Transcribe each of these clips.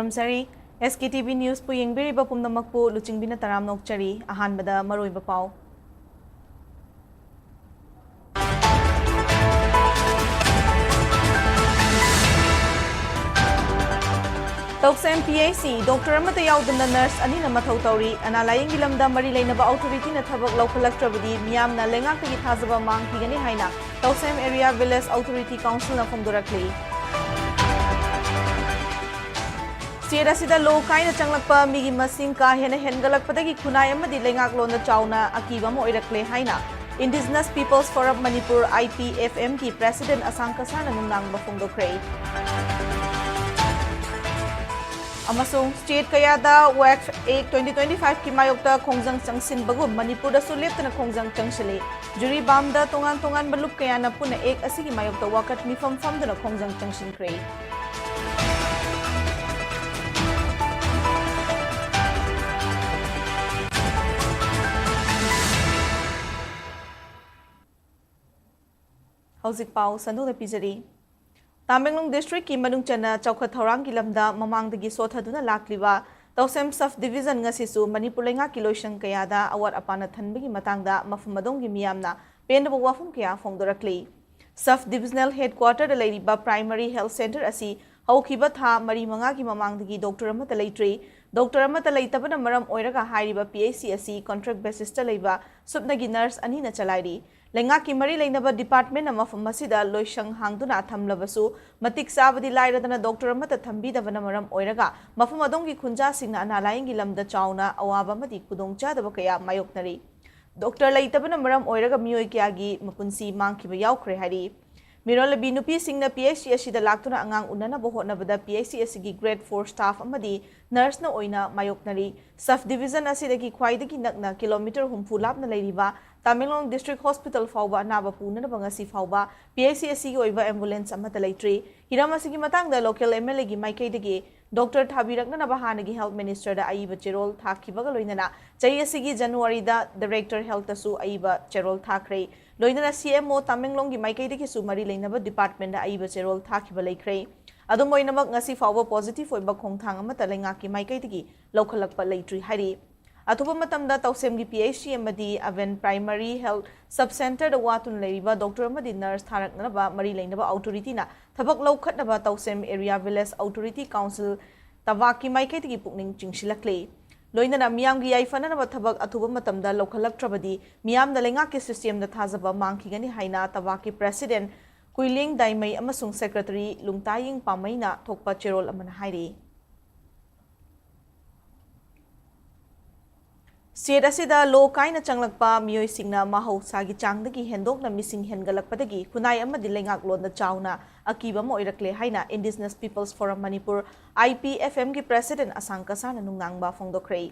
Khoramsari, SKTV News pu yengbiriba pumnamakpu luchingbina taram nokchari, ahanbada maroiba pau. Toksem PAC, Dr. Amata Yaudana nurse Anina Matautori, and Alaying Lamda Marilainaba authority na Tabak local electrabadi, Miam na Lengaki Hazaba Mang Pigani Haina, Toksem Area Village Authority Council na from directly. Sida low kind of changlakpa, Migi Masinka, Hena Hengalakpadagi Kunayama di Lengaklo na Chauna, Akiba Moirakle Haina. Indigenous Peoples Forum Manipur IPFMT President Asanka Sana Nunang Bafundo Kray. Amasung state kayada WAC 8 2025 ki mayokta khongjang changsin bagum Manipur da sulep na khongjang changshili juri bamda tongan balup kaya na puna ek asigi mayokta wakat mifam fam da khongjang changshin kray. Hauzik pau sandu na pizari. Tamenglong District ki Manung Chana Chowkha Thorang Gilamda Mamangdagi Sothaduna Lakliwa Tausem Sub Division ngasisu Manipur lenga kiloisang kayada awat apana thanbagi matangda mafumadonggi miyamna pendaba wafum kaya fongdorakli. Sub Divisional Headquarter da leiriba Primary Health Center asi haukiba tha mari manga ki mamangdagi Dr. Amata Leitri Dr. Amata Leitabana maram oiraga hairiba PAC asi contract basis ta leiba subnagi nurse anina chalairi. Lengaki mari lainaba department ama masida loisang hangduna thamlabasu matik sabadi lairadana Dr. Amata thambidabana maram oiraga mafum adonggi khunja singna analayingi lamda chauna awaba madi kudongcha daba kaya mayoknari. Dr. Leitabana maram oiraga miyoi kyagi mapunsi mangkiba yaukre hari. Mirol binupi singna PAC asida laktuna angang unana bohotna bada PAC asigi grade 4 staff amadi nurse na oina mayoknari. Sub division asidagi khwaidagi nakna kilometer humfu lapna leiriba Tamenglong District Hospital fauba anaba puna bangasi fauba PAC asigi oiba ambulance amata leitri hiram asigi matangda local MLA gi maikaidagi Dr. Thabirakna nabahanagi Health Minister da aiba cherol thakibaga loinana chai asigi January da Director Health asu aiba cherol thakre loinana CMO Tamenglong gi maikaidagi sumari leinaba department da aiba cherol thakiba leikre adum oinamak ngasi fauba positive oiba khongthang amata lengaki maikaidagi lokhalakpa leitri hari Atupa matamda Tausemgi PAC amadi Aven Primary Health Subcenter da watun leiriba Dr. amadi nurse tharaknaba mari leinaba authority na thabak laukhatnaba Tausem Area Village Authority Council tawaki maikaitigi pukning chingsilakle loinana miyamgi yaifananaba thabak atupa matamda lokhalaktrabadi miyamda lengaki system da thazaba mangkhigani haina tawaki President Kuiling Daimai amasung Secretary Lungtaying Pamaina thokpa cherol amana hairi State asida low kaina changlakpa miyoi singna mahau sagi changdagi hendok na missing hengalakpadagi kunai amadi lengak lon da chauna akiba mo irakle haina Indigenous Peoples Forum Manipur IPFM gi President Asanka Sana nungnangba fongdokre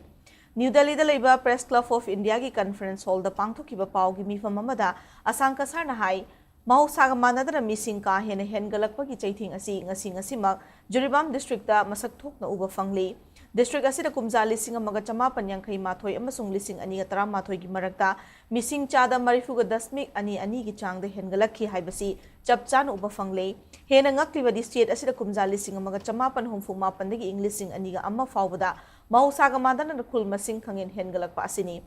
New Delhi da leiba Press Club of India gi conference hall da pangthokiba pau gi mifam amada Asanka Sana hai mahau saga manadana missing ka hena hengalakpagi chaithing asi ngasi mak Juribam district da masak thokna uba fangli District asida kumza lising amaga chamapan yangkai mathoi amasung lising ani ga tara mathoi gi marakta missing chada marifuga dasmik ani gi changda hengalakhi haibasi chapchan uba fangle hena ngakliba di state asida kumza lising amaga chamapan humfu mapan dagi inglising ani ga amma fawbada mausaga madana khul masing khangin hengalakpa asini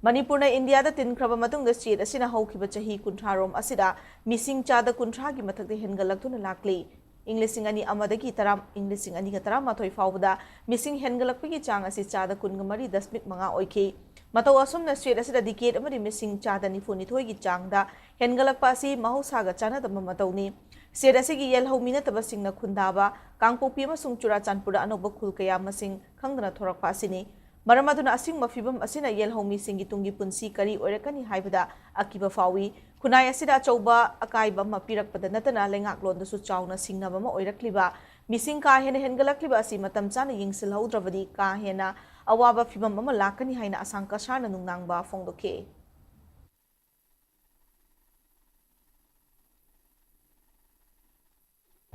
Manipur na India da tin kraba matung da state asina haukiba chahi kunthaarom asida missing chada kunthra gi mathakde hengalaktu na lakli Englishing ani amadagi taram Englishing ani ga taram mathoi fawda missing hengalakpagi chang asi chada kungamari dasmik manga oike matau asum na state asida decade amari missing chada ni phoni thoi gi changda hengalakpa si mahusaga chana dam matawni state asigi yel homina tabasing na khundaba kangpopi amasung churachandpura anoba khulkaya masing khangdana thorakpa asini maramaduna asing mafibam asina yel homi singi tungi punsi kari oirakani haibada akiba fawi kunai asida chauba akaiba mapirakpada natana lengaklon da su chauna singnaba ma oirakliba missing ka hena hengalakliba asi matam chana yingsil haudravadi ka hena awaba fibam ama lakani haina Asanka Sana nungnangba fongdoke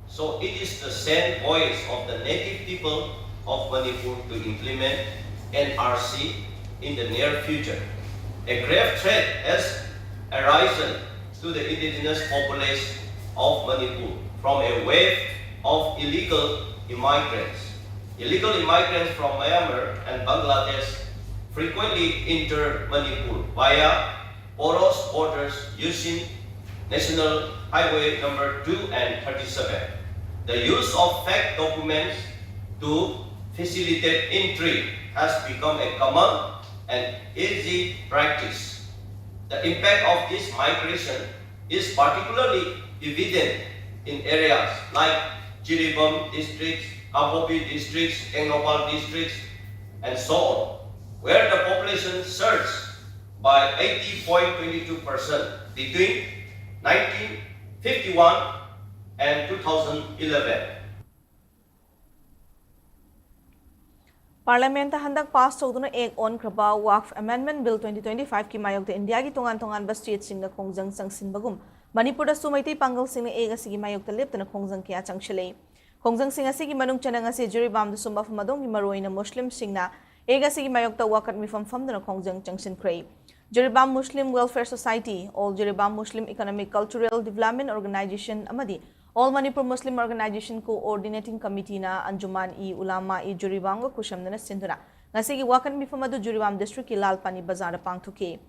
So it is the same voice of the native people of Manipur to implement NRC in the near future. A grave threat has arisen to the indigenous population of Manipur from a wave of illegal immigrants illegal immigrants from Myanmar and Bangladesh frequently enter Manipur via porous borders using National Highway number 2 and 37. The use of fake documents to facilitate entry has become a common and easy practice. The impact of this migration is particularly evident in areas like Jiribam districts, Kapopi districts, Tengnopal districts, and so on, where the population surged by 80.22% between 1951 and 2011. Parliament handak pass tawduna ek on kraba Waqf Amendment Bill 2025 ki mayok India ki tongan state singna khongjang changsin bagum Manipur da sumaiti pangal singna ek asigi mayok leptana khongjang kya changshile khongjang sing asigi manung chanang asi Jiribam da sumba famadong ki maroina Muslim singna ek asigi mayok ta wakat mi famdana khongjang changsin kray Jiribam Muslim Welfare Society, All Jiribam Muslim Economic Cultural Development Organization amadi All Manipur Muslim Organization Coordinating Committee na Anjuman-e-Ulama-e Jiribam ga kushamdana sinduna ngasigi wakan mifam adu Jiribam District ki Lalpani Bazar da pangthuke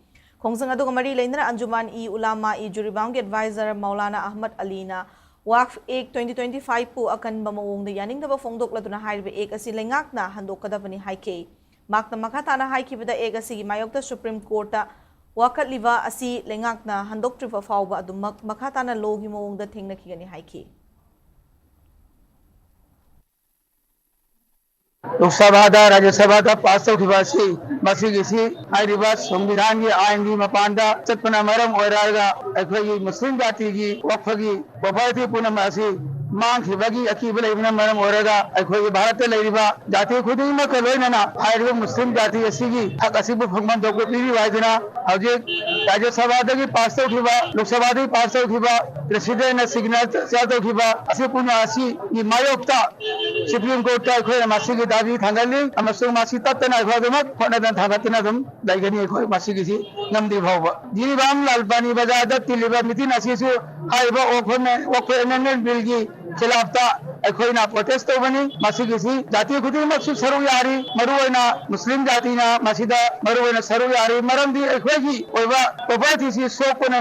khongjang adu mari leindana Anjuman-e-Ulama-e Jiribam ge advisor Maulana Ahmad Ali na Waqf Act 2025 pu akan bamawong da yaning da fongdok laduna haibe ek asi lengak na handokadabani haike makna makatana haikibada ek asi mayokta Supreme Court ta wakat liva asi lengak na handok trifa fawba adu makatana logi mawong da thengna kigani haiki Lok Sabha Rajya Sabha पास संविधान की आईन की मपान चटना मरम मुस्लिम जाति की वक्फ की property Poonam मांगी अकीब लेना मरम भारत जाति खुदमक लोनना मुस्लिम जाति हक फंगम पीरीना राज्यसभा पास लोकसभा पास प्रेसिडेंट सिग्नेचर पुनः मायोक्ता सुप्रीम कोर्ट दाबी थांगली तत्ना होना थागतना लेगनी नमदी फाव जिरीबाम लालपानी बाजार तिलीब मिटिंग अमेंडमेंट बिल की खिलाफ प्रोटेस्ट तौबनी जाति खुद सरू यारी मुस्लिम जाति सरू यारी मरमदी प्रॉपर्टी सोपने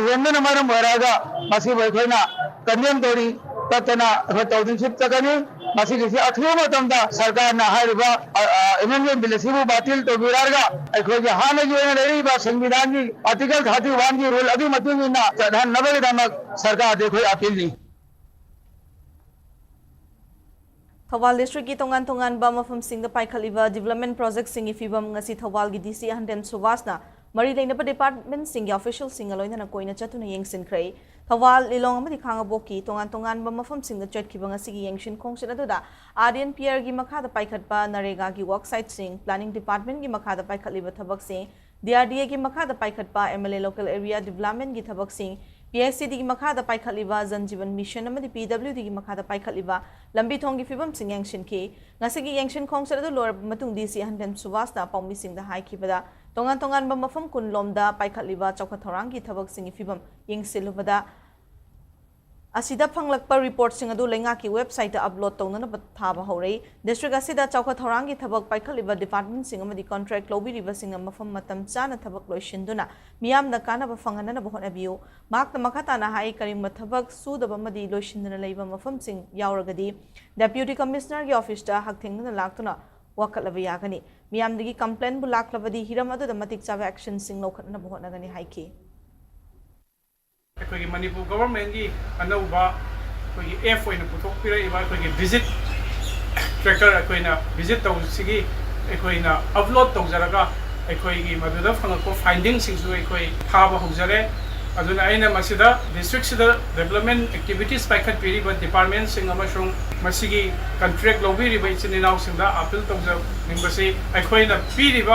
हेन मरम कंडेम तौरी तत्ना तौदिंग चगनी अथुब सरकार अमेंडमेंट बिल बातिल तौबीरगा हानगी संविधान की आर्टिकल 31 की रूल चढ़ानबगीदमक सरकार अपील नी Thawal District ki tongan mafam sing da paikaliba development project singi fibam ngasi Thawal gi DC Handen Suvasna mari leina department singi official singa loina na koina chatuna yengsin krai Thawal lilong amadi khanga boki tongan mafam sing da chat ki banga sigi yengshin khongsin adu da RN Pierre gi makha da paikhatpa Narega gi worksite sing planning department gi makha da paikaliba thabak sing DRDA gi makha da paikhatpa MLA local area development gi thabak sing PSCD की मखादा पाइखलिबा जन जीवन mission अमदी PWD की मखादा पाइखलिबा लंबी थोंगी फिबम सिंग यंगशिन की ngasi यंगशिन खोंगसर दो लोर मतुंग DC हंदन सुवासना पौमी सिंग दा हाइखिबदा तोंगान मफम कुन लोमदा पाइखलिबा चौखा थौरांग की थबक सिंग फिबम यंगसिलुबदा असिदा फंगलकपा रिपोर्ट सिंग अदु लेंगा की वेबसाइट अपलोड तौनना थाबा हौरै डिस्ट्रिक्ट असिदा चौखा थौरांग की थबक पाइखलिबा डिपार्टमेंट सिंग अमदी कॉन्ट्रैक्ट लोबिरिबा सिंग मफम मतम चाना थबक लोइशिंदुना मियामना कानाबा फंगनना बहोनबियो माकना मखाताना हाई करिम थबक सुदबा मदी लोइशिंदना लेबा मफम सिंग यावरगदी डेप्यूटी कमिश्नर की ऑफिस ता हकथेंगना लाक्तुना वकलबा यागनी मियामदगी कंप्लेंट बु लाक्लबदी हिरम अदुदा मतिक चाबा एक्शन सिंग लौखतना बहोनगनी हाइकी Manipur government की अनौबा एफ विजिट ट्रैकर विजिट तौसी अपलोड तौजरगा मदुदा फंगको फाइंडिंग थाब हौजरे डिस्ट्रिक्ट डेवलपमेंट एक्टिविटीज पाइखत्पीब डिपार्टमेंट कंट्रैक्ट लौबीब इचिन इनाउसिंग अपील तौजनिंबसी पीब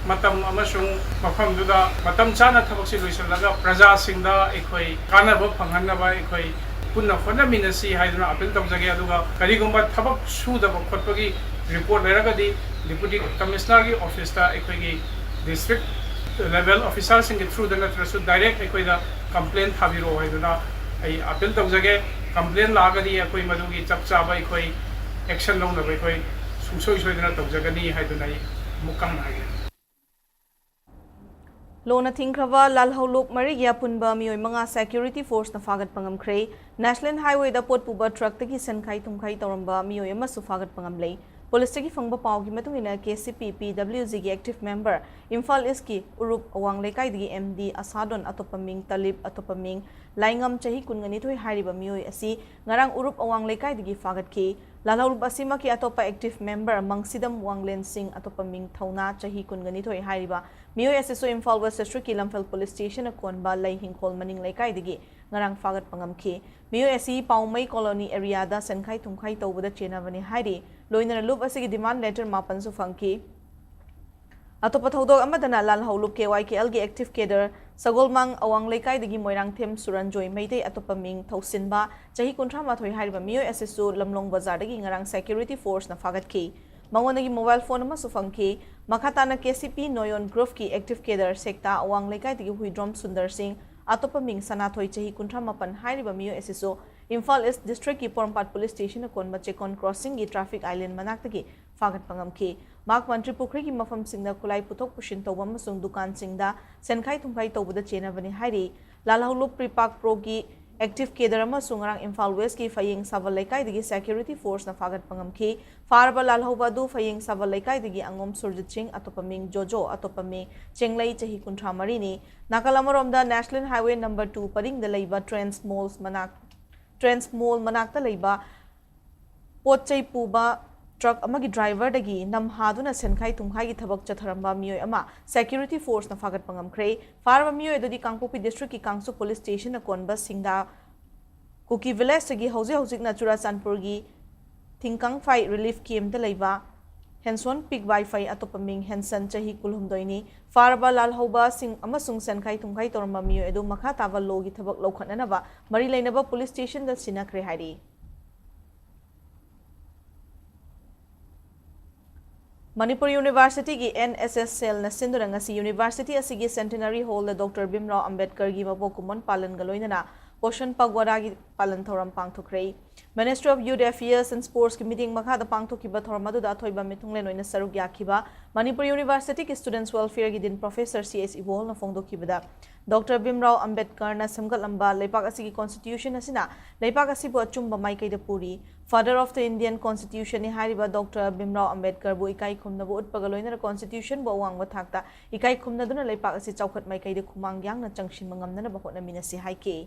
मफमदुदा चाना थबक लोइसलगा प्रजा कानब फंगनब पुनः होनमिनसी अपील तौजगे करीगुब थबक सूदब खोटपगी रिपोर्ट लेरगदी डिप्यूटी कमिश्नर की ऑफिस डिस्ट्रिक्ट लेवल ऑफिसर की थ्रू नत्रसु डायरेक्ट कंप्लेन थाबिरो अपील तौजगे कंप्लेन लागदी मधुगी चप चाब एक्शन लौनब अखोई सुंसोई सोइदना तौजगनी हाइदुना मुकम हाइगे लोना थिंख्रवा लालहौलुप मरिगिया पुनबा मियोय मंगा सेक्यूरिटी फोर्स न फागत पंगमख्रे नेशनल हाईवे दा पोट पुबा ट्रक तगी सनखाई तुमखाई तौरंबा मियोय अमसु फागत पंगमले पुलिस तगी फंगबा पावगी मतुंगिना केसीपी पीडब्ल्यूजी की एक्टिव मेंबर इम्फाल ईस्ट की उरुप अवांग लेकाई दगी एमडी असादोन अतोपमिंग तलिब अतोपमिंग लाइंगम चही कुनगनी थोय हारिबा मियोय असि ngarang उरुप अवांग लेकाई दगी फागत की लालहौलुप असिमा की अतोपा एक्टिव मेंबर मंगसिदम वांगलेन सिंह अतोपमिंग थौना चही कुनगनी थोय हारिबा मियोय असिसो इम्फाल वेस्ट डिस्ट्रिक्ट की लमफेल पुलिस स्टेशन अकोनबा लई हिंखोल मनिंग लेकाई दगी ngarang fagat pangamki miyo asi paumai colony area da sankhai thumkhai tawbada chenabani hairi loina lup asigi demand letter mapan su fangki atopa thodok amadana lal hawlup KYKL gi active cadre sagolmang awang lekai digi moirang them suranjoi meitei atopa ming thausinba chahi kunthra ma thoi hairiba miyo asisu lamlong bazar dagi ngarang security force na fagat ki mangonagi mobile phone ma su fangki makhatana KCP noyon group ki active cadre sekta awang lekai digi huidrom sundar singh अतोप मिंग सनाथोई चही कुंठ्रा मपन हाइरिबा मियो एसिसो Imphal East district की पोरमपाट पुलिस स्टेशन कोन चेकोन क्रॉसिंग की ट्रैफिक आइलैंड मनाक्तगी फागत पंगमखी माक मंत्री पुखरी की मफम सिंगदा खुलाई पुथोक पुशिन तौबा मसुंग दुकान सिंगदा सेनखाई थुंखाई तौबदा चेनाबनी हाइरि लालहौलुप प्रीपाक प्रो की एक्टिव केदर सुंगरांग इम्फाल वेस्ट की फयिंग सावल लेकाई सेक्यूरिटी फोर्स न फागत पंगमखी फारबा लालहौबादु फयिंग सावल लेकाई अंगोम सुरजित सिंह अतोपमिंग जोजो अतोपमिंग चेंगलई चही कुंठ्रा मरीनी नाकालमरोमदा नेशनल हाईवे नंबर 2 परिंग द लैबा ट्रेंस मोल मनाक्ता लैबा पोचै पुबा ट्रक अमगी ड्राइवर दगी नमहादुना सेनखाई तुमखाई की थबक चथरंबा मियोय अमा सेक्यूरिटी फोर्स न फागत पंगमख्रे फारबा मियोय ददी कांगपोपी डिस्ट्रिक्ट की कांगसु पुलिस स्टेशन कोनबा सिंगदा कुकी विलेज तगी हौजे हौजिक नचुरा चानपुर की थिंकांग फाई रिलीफ कैम्प द लैबा हेंसन पिक वाईफाई अतोपमिंग हेंसन चही कुलहुमदोइनी फारबा लालहौबा सिंग अमसुंग सेनखाई तुमखाई तोरंबा मियोय अदु मखा ताबा लोगी थबक लौखननबा मरी लेनबा पुलिस स्टेशन द सिनाख्रे हाइरी Manipur University की NSS सेल न सिंदुरंग असि यूनिवर्सिटी असिगी centenary hall doctor Bhimrao Ambedkar की मबोक कुमन पालन गलोइनना पोषण पगवाड़ा की पालन थौरम पांगथोखरे ministry of youth affairs and sports की मीटिंग मखादा पांगथोखिबा थौरम अदुदा अथोइबा मिथुंगलेन ओइना सरुक याखिबा मणिपुर यूनिवर्सिटी की स्टूडेंट्स वेलफेयर की दिन प्रोफेसर CS इवोल न फोंदोखिबदा डॉक्टर भीमराव अंबेडकर न समगलंबा लेपाक असिगी कॉन्स्टिट्यूशन असिना लेपाक असिबु अचुंबा माइकैदा पूरी father of the Indian constitution ने हारिबा डॉक्टर भीमराव अंबेडकर बु इकाई खुमनबु उत्पगा लोइना कॉन्स्टिट्यूशन बु अवांगबा थाकता इकाई खुमनदुना लेपाक असि चौखट माइकैदा खुमांग यांगना चंगशिन मंगमनना बहोना मिनसि हाइके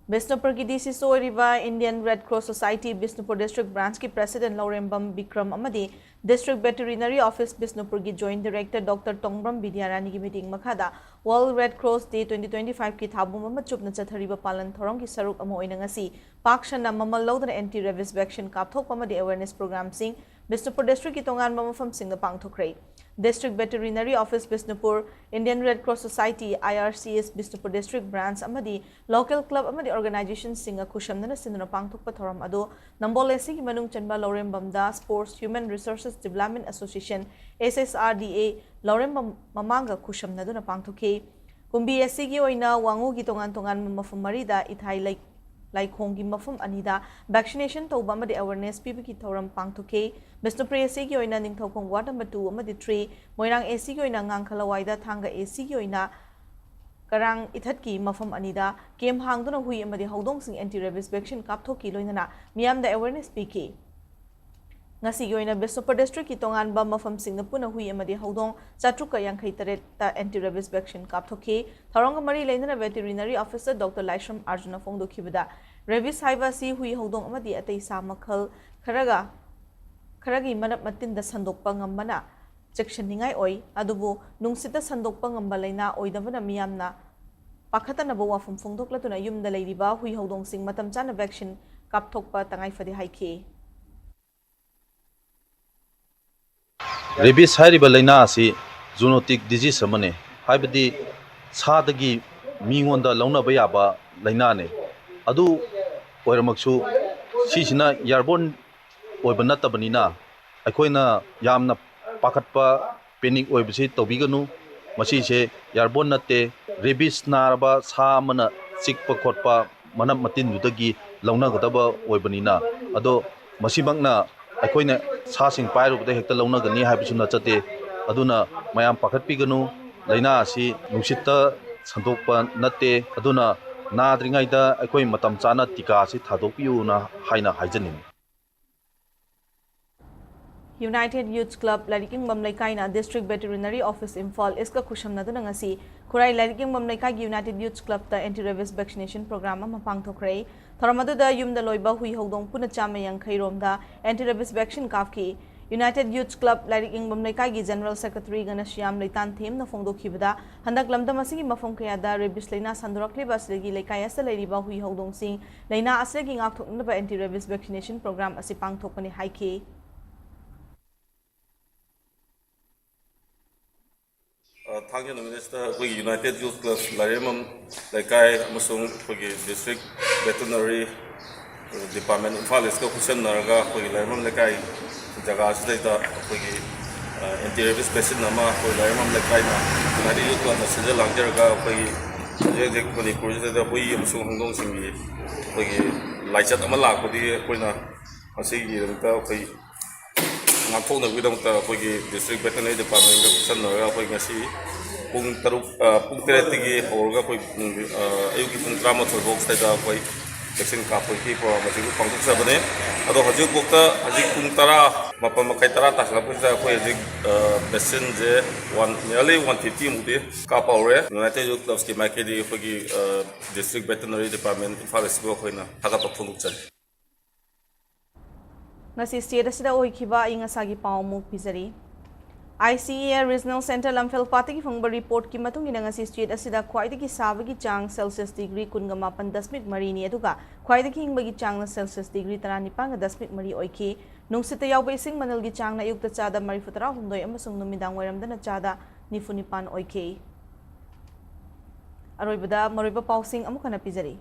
बिष्णुपुर की DC सोरिबा Indian red cross society Bishnupur district branch की प्रेसिडेंट लौरेंबम विक्रम अमदी डिस्ट्रिक्ट वेटरिनरी ऑफिस बिष्णुपुर की joint director doctor Tongbram Vidyarani की मीटिंग मखादा वर्ल्ड रेड क्रॉस डे 2025 की थाबुम अमा चुपना चथरिबा पालन थौरम की सरुक अमा ओइना ngasi पाकशना ममल लौदना एंटी रेबीज वैक्सीन कापथोक अमदी अवेयरनेस प्रोग्राम सिंह बिष्णुपुर डिस्ट्रिक्ट की तोंगान मफम सिंह द पांगथोखरे district veterinary office Bishnupur Indian red cross society IRCS Bishnupur district branch अमदी लोकल क्लब अमदी ऑर्गेनाइजेशन सिंह खुशमदना सिंदना पांगथोक थौरम अदो नंबोलेसी की मनुंग चनबा लौरेंबमदा sports human resources development association SSRDA Laurembam ममांगा खुशमदना पांगथोके कुंबी एसी की ओइना वांगू की तोंगान तोंगान मफम मरीदा इथाई लाइखोंग की मफम अनिदा वैक्सीनेशन तौबा अमदी अवेयरनेस पीबी की थौरम पांगथोके बिष्णुपुर एसी की ओइना निंगथौखोंग वार्ड नंबर 2 अमदी 3 मोइरांग एसी की ओइना ngankhalawaida थांगा एसी की ओइना करांग इथत की मफम अनिदा केम हांगदुना हुई अमदी हौदोंग सिंग एंटी रेबीज वैक्सीन कापथोकी लोइना मियाम द अवेयरनेस पीके ngasi gi oina Bishnupur district की तोंगानबा मफम सिंग पुना हुई अमदी हौदोंग 438 ता एंटी रेबीज वैक्सीन कापथोके थौरंग मरी लेना veterinary officer doctor Laishram Arjun फोंदोखिबदा रेबीज हाइबासी हुई हौदोंग अमदी अतै सा मखल खरगी मनप मतिन द संदोकपा ngambana चेक्शनिंगाई ओइ अदुबु नुंगसित संदोकपा ngamba लेना ओइदबना मियामना पाखतनबो वाफम फोंदोकलतुना युमदा लेरिबा हुई हौदोंग सिंग मतम चाना वैक्सीन कापथोकपा तंगाई फदे हाइखे रेबीज हाइरिबा लैना आसी जूनोटिक डिजीज अमने हाइबदी सादगी मींगोंदा लौनबा याबा लैना ने अदु ओइरमक्सु सिसिना एयरबोर्न ओइबा नतबनिना अखोइना यामना पाखतपा पेनिक ओइबसी तौबिगनु मसीसे एयरबोर्न नते रेबीज नारबा सा अमना चिकपा खोटपा manam matin dudagi launagdaba oibanina ado masimakna aikoina sasing pairubda hekta launagani haibisu nachate aduna mayam pakhatpiganu laina asi nungsitta sandokpa natte aduna nadringaida aikoi matam chana tika asi thadokpiuna haina haijanin United Youth Club Lariking Mamlaikaina District Veterinary Office Imphal iska khushamnaduna ngasi Khurai Lariking Mamlaikai United Youth Club ta anti-rabies vaccination program ama pangthokrai thoramadu yumda loiba hui hodong puna chama yankhai romda anti-rabies vaccine kafki United Youth Club Lariking Mamlaikai gi General Secretary Ganashyam Leitan Thim na phongdokhibada handak lamda masigi mafong kayada rabies leina sandorakliba asigi leikai asa leiriba hui hodong sing leina asigi ngakthoknaba anti-rabies vaccination program asi pangthokpani haiki Thangya Minister for United Youth Club Larimam Laikai Amasung for District Veterinary Department Infal is Kusan Naraga for Larimam Laikai Jagas data for anti-rabies vaccine Nama for Larimam Laikai United Youth Club Sija Langaraga for Manipur the Hui Amasung Hongong Singi for Laichat Amala for the Puna Asi ngakong nagwidang ta pagi district veterinary department ka kusan na pagi ngasi pung taruk pung teretigi orga pagi ayuki pung drama torbok sta pagi vaccine ka pagi pro masiku pangtuk sa bane ado haju bokta haji pung tara mapamakai tara tasla pusa pagi haji vaccine je nearly 150 muti ka paure United Youth Club ki makedi pagi district veterinary department forest go khoina haga pakfunduk chan ngasi state asida oikiba ingasagi pawmu pizari ICEA Regional Center Lamphel Pati ki phongba report ki matung ina ngasi state asida khwaidagi sabagi chang Celsius degree 18.3 ni aduga khwaidagi hingbagi chang na Celsius degree 19.3 oiki nungsita yawba ising manal gi chang na yukta chada 39 amasung numidang wairamda na chada 95 oiki aroibada maroiba pausing amuka na pizari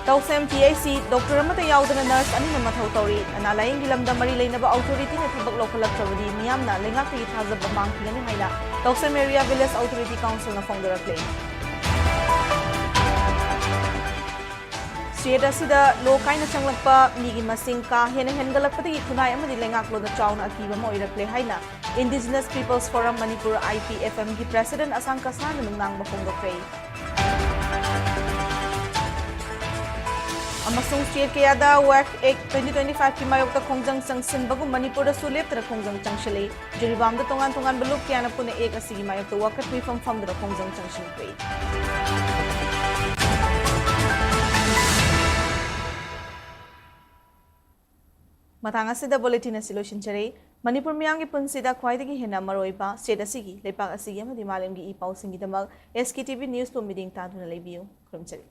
Tausem PAC Dr. Amata yaudana nurse ani na mathau tauri analaying gilamda mari leinaba authority na thibak lokhalaktrabadi miyamna lengakti thazab mangthingani haina Tausem Area Village Authority Council na phongdarakle State asida lokaina changlakpa migi masing ka hena hengalakpati khunai amadi lengaklo na chauna akiba mo irakle haina Indigenous Peoples Forum Manipur IPFM gi President Asang Kasana nungnang mafongdakre amasung state kayada WAC 2025 ki mayokta khongjang changsin bagu Manipur da sulep tra khongjang changshile jiribam da tongan tongan beluk kyana pune ek asigi mayokta wakat wi fam da khongjang changshin pe matanga sida bulletin solution chare Manipur miyang gi punsida khwaidagi hena maroiba state asigi lepak asigi amadi malam gi ipau singi damak SKTV news po meeting ta duna lebiu krumchari